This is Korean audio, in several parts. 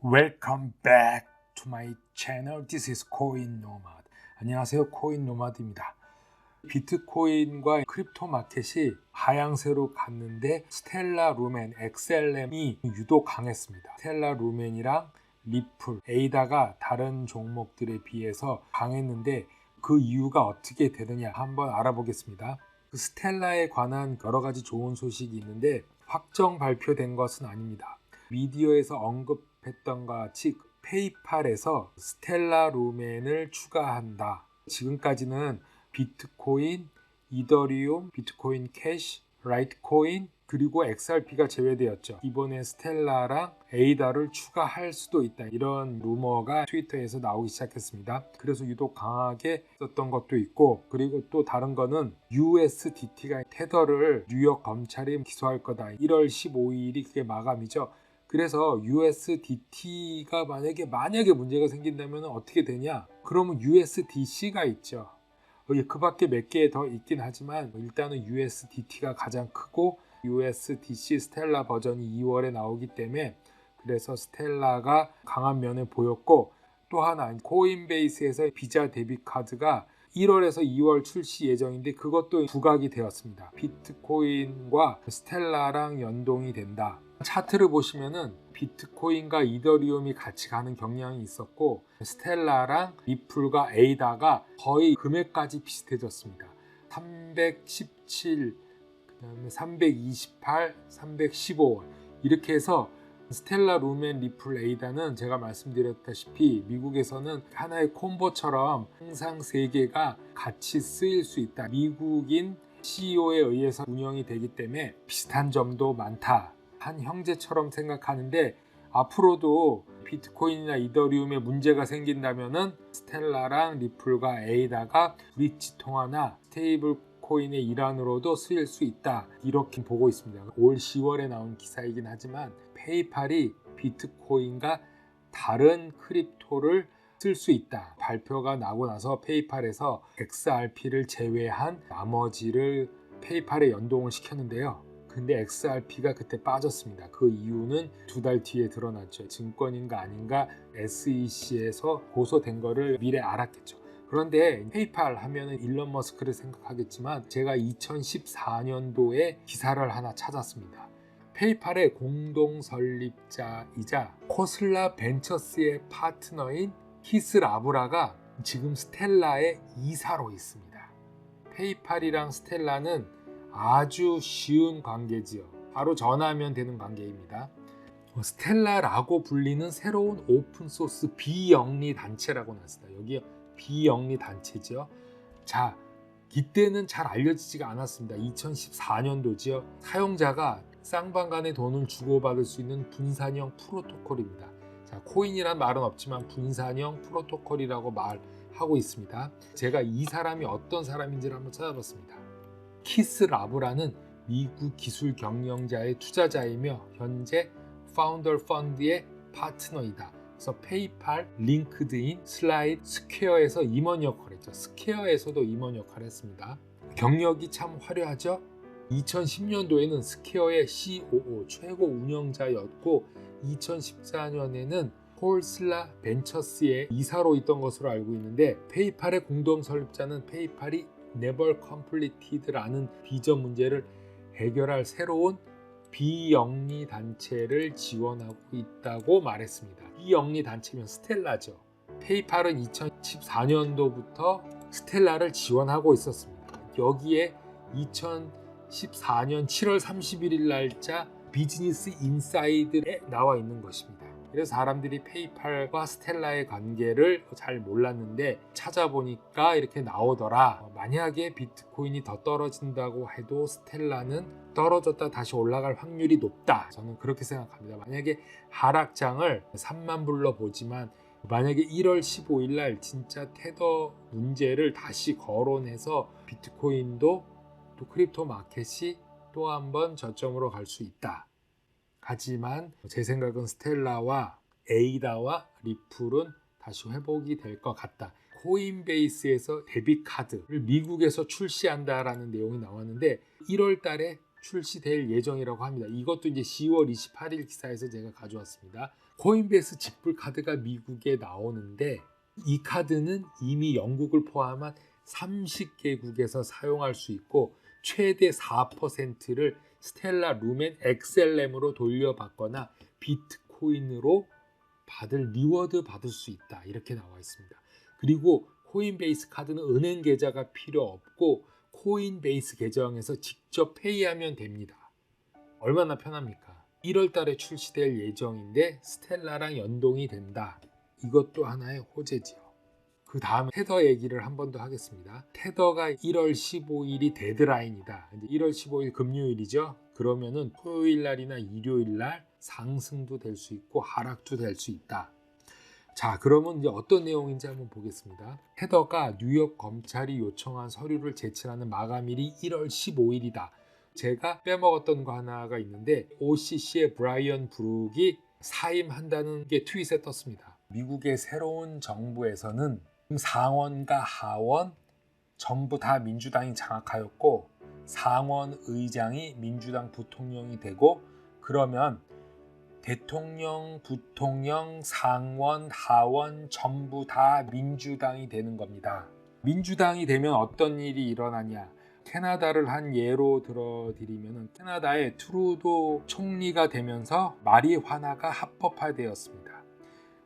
Welcome back to my channel. This is Coin Nomad. 안녕하세요, 코인 노마드입니다. 비트코인과 크립토 마켓이 하향세로 갔는데 스텔라 루멘, XLM이 유독 강했습니다. 스텔라 루멘이랑 리플, 에이다가 다른 종목들에 비해서 강했는데 그 이유가 어떻게 되느냐 한번 알아보겠습니다. 그 스텔라에 관한 여러 가지 좋은 소식이 있는데 확정 발표된 것은 아닙니다. 미디어에서 언급했던 것 같이 페이팔에서 스텔라 루멘을 추가한다. 지금까지는 비트코인, 이더리움, 비트코인 캐시, 라이트코인 그리고 XRP가 제외되었죠. 이번에 스텔라랑 에이다를 추가할 수도 있다. 이런 루머가 트위터에서 나오기 시작했습니다. 그래서 유독 강하게 썼던 것도 있고, 그리고 또 다른 거는 USDT가 테더를 뉴욕 검찰이 기소할 거다. 1월 15일이 그게 마감이죠. 그래서 USDT가 만약에 문제가 생긴다면 어떻게 되냐? 그러면 USDC가 있죠. 그 밖에 몇 개 더 있긴 하지만 일단은 USDT가 가장 크고 USDC 스텔라 버전이 2월에 나오기 때문에 그래서 스텔라가 강한 면을 보였고, 또 하나 코인베이스에서 비자 데뷔 카드가 1월에서 2월 출시 예정인데 그것도 부각이 되었습니다. 비트코인과 스텔라랑 연동이 된다. 차트를 보시면은 비트코인과 이더리움이 같이 가는 경향이 있었고, 스텔라랑 리플과 에이다가 거의 금액까지 비슷해졌습니다. 317, 그다음에 328, 315 이렇게 해서 스텔라, 루멘, 리플, 에이다는 제가 말씀드렸다시피 미국에서는 하나의 콤보처럼 항상 세 개가 같이 쓰일 수 있다. 미국인 CEO에 의해서 운영이 되기 때문에 비슷한 점도 많다. 한 형제처럼 생각하는데, 앞으로도 비트코인이나 이더리움에 문제가 생긴다면은 스텔라랑 리플과 에이다가 브릿지 통화나 스테이블 코인의 일환으로도 쓰일 수 있다. 이렇게 보고 있습니다. 올 10월에 나온 기사이긴 하지만 페이팔이 비트코인과 다른 크립토를 쓸 수 있다. 발표가 나고 나서 페이팔에서 XRP를 제외한 나머지를 페이팔에 연동을 시켰는데요. 근데 XRP가 그때 빠졌습니다. 그 이유는 2달 뒤에 드러났죠. 증권인가 아닌가 SEC에서 고소된 거를 미리 알았겠죠. 그런데 페이팔 하면은 일론 머스크를 생각하겠지만 제가 2014년도에 기사를 하나 찾았습니다. 페이팔의 공동 설립자이자 코슬라 벤처스의 파트너인 키스 라브라가 지금 스텔라의 이사로 있습니다. 페이팔이랑 스텔라는 아주 쉬운 관계지요. 바로 전화하면 되는 관계입니다. 스텔라라고 불리는 새로운 오픈소스 비영리 단체라고 나왔습니다. 여기 비영리 단체죠. 자, 이때는 잘 알려지지가 않았습니다. 2014년도지요. 사용자가 쌍방간의 돈을 주고받을 수 있는 분산형 프로토콜입니다. 자, 코인이란 말은 없지만 분산형 프로토콜이라고 말하고 있습니다. 제가 이 사람이 어떤 사람인지를 한번 찾아봤습니다. 키스 라브라는 미국 기술 경영자의 투자자이며 현재 파운더 펀드의 파트너이다. 그래서 페이팔, 링크드인, 슬라이드, 스퀘어에서 임원 역할을 했죠. 스퀘어에서도 임원 역할을 했습니다. 경력이 참 화려하죠. 2010년도에는 스퀘어의 COO, 최고 운영자였고 2014년에는 콜슬라 벤처스의 이사로 있던 것으로 알고 있는데, 페이팔의 공동 설립자는 페이팔이 Never Completed라는 비전 문제를 해결할 새로운 비영리 단체를 지원하고 있다고 말했습니다. 비영리 단체면 스텔라죠. 페이팔은 2014년도부터 스텔라를 지원하고 있었습니다. 여기에 2014년 7월 31일 날짜 비즈니스 인사이드에 나와 있는 것입니다. 그래서 사람들이 페이팔과 스텔라의 관계를 잘 몰랐는데 찾아보니까 이렇게 나오더라. 만약에 비트코인이 더 떨어진다고 해도 스텔라는 떨어졌다 다시 올라갈 확률이 높다. 저는 그렇게 생각합니다. 만약에 하락장을 3만 불로 보지만 만약에 1월 15일 날 진짜 테더 문제를 다시 거론해서 비트코인도 또 크립토 마켓이 또 한번 저점으로 갈 수 있다. 하지만 제 생각은 스텔라와 에이다와 리플은 다시 회복이 될 것 같다. 코인베이스에서 데뷔 카드를 미국에서 출시한다라는 내용이 나왔는데 1월 달에 출시될 예정이라고 합니다. 이것도 이제 10월 28일 기사에서 제가 가져왔습니다. 코인베이스 직불 카드가 미국에 나오는데 이 카드는 이미 영국을 포함한 30개국에서 사용할 수 있고 최대 4%를 스텔라 루멘 XLM으로 돌려받거나 비트코인으로 리워드 받을 수 있다. 이렇게 나와 있습니다. 그리고 코인베이스 카드는 은행 계좌가 필요 없고 코인베이스 계정에서 직접 페이하면 됩니다. 얼마나 편합니까? 1월 달에 출시될 예정인데 스텔라랑 연동이 된다. 이것도 하나의 호재지요. 그 다음에 테더 얘기를 한 번 더 하겠습니다. 테더가 1월 15일이 데드라인이다. 이제 1월 15일 금요일이죠. 그러면은 토요일 날이나 일요일 날 상승도 될 수 있고 하락도 될 수 있다. 자, 그러면 이제 어떤 내용인지 한번 보겠습니다. 테더가 뉴욕 검찰이 요청한 서류를 제출하는 마감일이 1월 15일이다. 제가 빼먹었던 거 하나가 있는데 OCC의 브라이언 브룩이 사임한다는 게 트윗에 떴습니다. 미국의 새로운 정부에서는 상원과 하원 전부 다 민주당이 장악하였고 상원 의장이 민주당 부통령이 되고 그러면 대통령, 부통령, 상원, 하원 전부 다 민주당이 되는 겁니다. 민주당이 되면 어떤 일이 일어나냐? 캐나다를 한 예로 들어드리면 캐나다의 트루도 총리가 되면서 마리화나가 합법화되었습니다.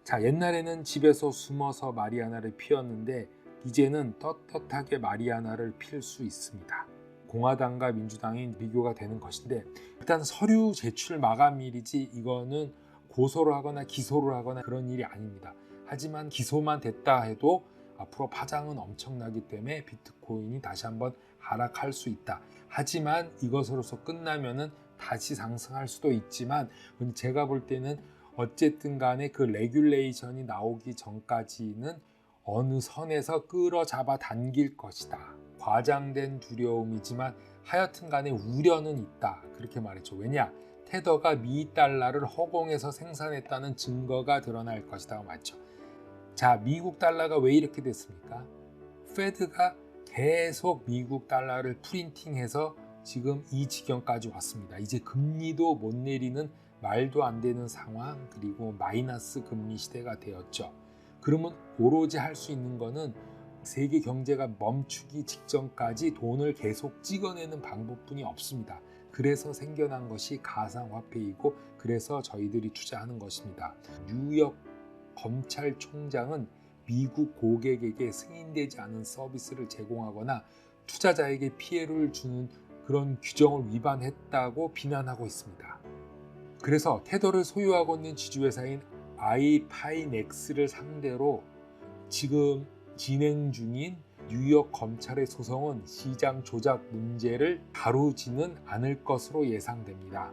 자, 옛날에는 집에서 숨어서 마리화나를 피웠는데 이제는 떳떳하게 마리화나를 필 수 있습니다. 공화당과 민주당이 비교가 되는 것인데 일단 서류 제출 마감일이지 이거는 고소를 하거나 기소를 하거나 그런 일이 아닙니다. 하지만 기소만 됐다 해도 앞으로 파장은 엄청나기 때문에 비트코인이 다시 한번 하락할 수 있다. 하지만 이것으로서 끝나면은 다시 상승할 수도 있지만 제가 볼 때는 어쨌든 간에 그 레귤레이션이 나오기 전까지는 어느 선에서 끌어잡아 당길 것이다. 과장된 두려움이지만 하여튼 간에 우려는 있다. 그렇게 말했죠. 왜냐? 테더가 미 달러를 허공에서 생산했다는 증거가 드러날 것이다. 맞죠? 자, 미국 달러가 왜 이렇게 됐습니까? 페드가 계속 미국 달러를 프린팅해서 지금 이 지경까지 왔습니다. 이제 금리도 못 내리는 말도 안 되는 상황, 그리고 마이너스 금리 시대가 되었죠. 그러면 오로지 할 수 있는 거는 세계 경제가 멈추기 직전까지 돈을 계속 찍어내는 방법뿐이 없습니다. 그래서 생겨난 것이 가상화폐이고 그래서 저희들이 투자하는 것입니다. 뉴욕 검찰총장은 미국 고객에게 승인되지 않은 서비스를 제공하거나 투자자에게 피해를 주는 그런 규정을 위반했다고 비난하고 있습니다. 그래서 테더를 소유하고 있는 지주회사인 아이파이넥스를 상대로 지금 진행 중인 뉴욕 검찰의 소송은 시장 조작 문제를 다루지는 않을 것으로 예상됩니다.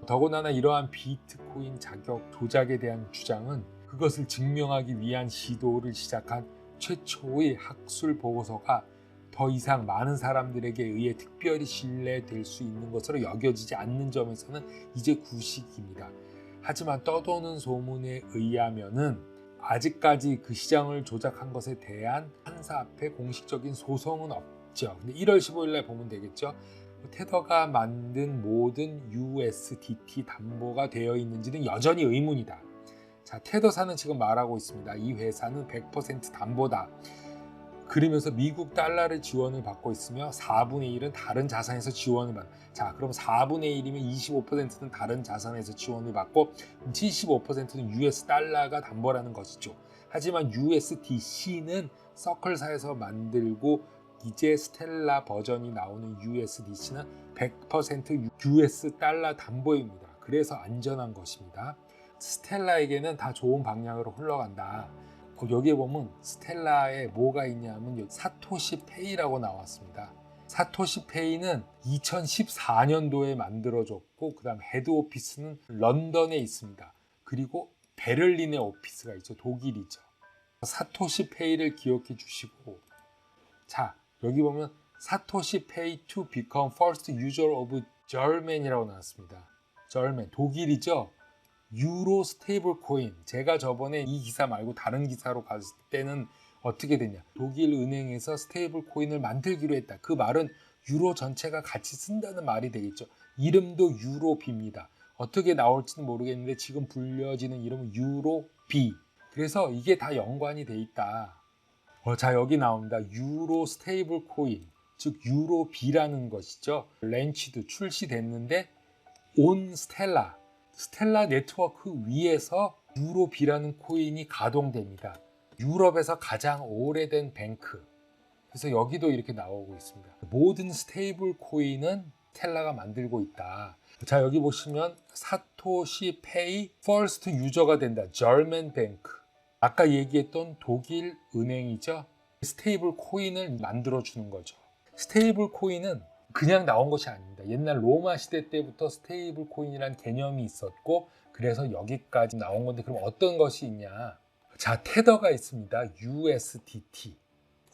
더군다나 이러한 비트코인 자격 조작에 대한 주장은 그것을 증명하기 위한 시도를 시작한 최초의 학술 보고서가 더 이상 많은 사람들에게 의해 특별히 신뢰될 수 있는 것으로 여겨지지 않는 점에서는 이제 구식입니다. 하지만 떠도는 소문에 의하면은 아직까지 그 시장을 조작한 것에 대한 판사 앞에 공식적인 소송은 없죠. 근데 1월 15일 날 보면 되겠죠. 테더가 만든 모든 USDT 담보가 되어 있는지는 여전히 의문이다. 자, 테더사는 지금 말하고 있습니다. 이 회사는 100% 담보다. 그러면서 미국 달러를 지원을 받고 있으며 4분의 1은 다른 자산에서 지원을 받는. 자, 그럼 4분의 1이면 25%는 다른 자산에서 지원을 받고 75%는 US 달러가 담보라는 것이죠. 하지만 USDC는 서클사에서 만들고 이제 스텔라 버전이 나오는 USDC는 100% US 달러 담보입니다. 그래서 안전한 것입니다. 스텔라에게는 다 좋은 방향으로 흘러간다. 여기에 보면 스텔라에 뭐가 있냐면 사토시 페이라고 나왔습니다. 사토시 페이는 2014년도에 만들어졌고 그 다음 헤드 오피스는 런던에 있습니다. 그리고 베를린에 오피스가 있죠. 독일이죠. 사토시 페이를 기억해 주시고, 자, 여기 보면 사토시 페이 to become first user of German이라고 나왔습니다. German, 독일이죠. 유로 스테이블 코인. 제가 저번에 이 기사 말고 다른 기사로 갔을 때는 어떻게 됐냐, 독일 은행에서 스테이블 코인을 만들기로 했다. 그 말은 유로 전체가 같이 쓴다는 말이 되겠죠. 이름도 유로비입니다. 어떻게 나올지는 모르겠는데 지금 불려지는 이름은 유로비. 그래서 이게 다 연관이 돼 있다. 자, 여기 나옵니다. 유로 스테이블 코인, 즉 유로비라는 것이죠. 렌치도 출시됐는데 온 스텔라 네트워크 위에서 유로비라는 코인이 가동됩니다. 유럽에서 가장 오래된 뱅크. 그래서 여기도 이렇게 나오고 있습니다. 모든 스테이블 코인은 스텔라가 만들고 있다. 자, 여기 보시면 사토시 페이 퍼스트 유저가 된다. German Bank. 아까 얘기했던 독일 은행이죠. 스테이블 코인을 만들어 주는 거죠. 스테이블 코인은 그냥 나온 것이 아닙니다. 옛날 로마 시대 때부터 스테이블 코인이라는 개념이 있었고, 그래서 여기까지 나온 건데, 그럼 어떤 것이 있냐? 자, 테더가 있습니다. USDT.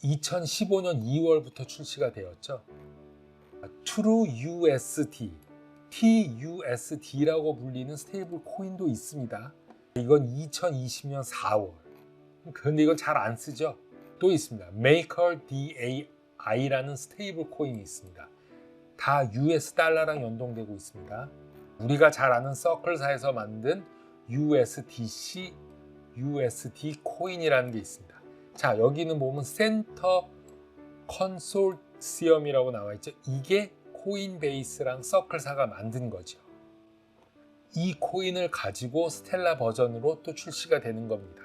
2015년 2월부터 출시가 되었죠. TrueUSD, TUSD라고 불리는 스테이블 코인도 있습니다. 이건 2020년 4월. 그런데 이건 잘 안 쓰죠. 또 있습니다. MakerDAI라는 스테이블 코인이 있습니다. 다 US 달러랑 연동되고 있습니다. 우리가 잘 아는 서클사에서 만든 USDC, USD 코인이라는 게 있습니다. 자, 여기는 보면 센터 컨소시엄이라고 나와 있죠. 이게 코인베이스랑 서클사가 만든 거죠. 이 코인을 가지고 스텔라 버전으로 또 출시가 되는 겁니다.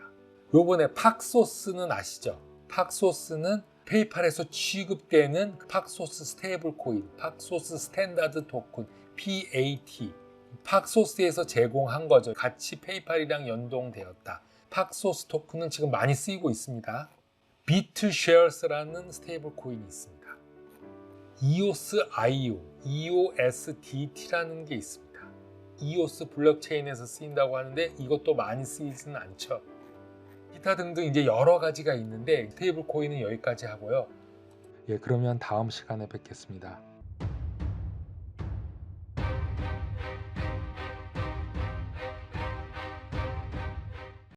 요번에 팍소스는 아시죠? 팍소스는 페이팔에서 취급되는 팍소스 스테이블 코인, 팍소스 스탠다드 토큰, PAT. 팍소스에서 제공한 거죠. 같이 페이팔이랑 연동되었다. 팍소스 토큰은 지금 많이 쓰이고 있습니다. 비트쉐어스라는 스테이블 코인이 있습니다. EOS.io, EOSDT라는 게 있습니다. EOS 블록체인에서 쓰인다고 하는데 이것도 많이 쓰이지는 않죠. 기타 등등 이제 여러 가지가 있는데 스테이블 코인은 여기까지 하고요. 그러면 다음 시간에 뵙겠습니다.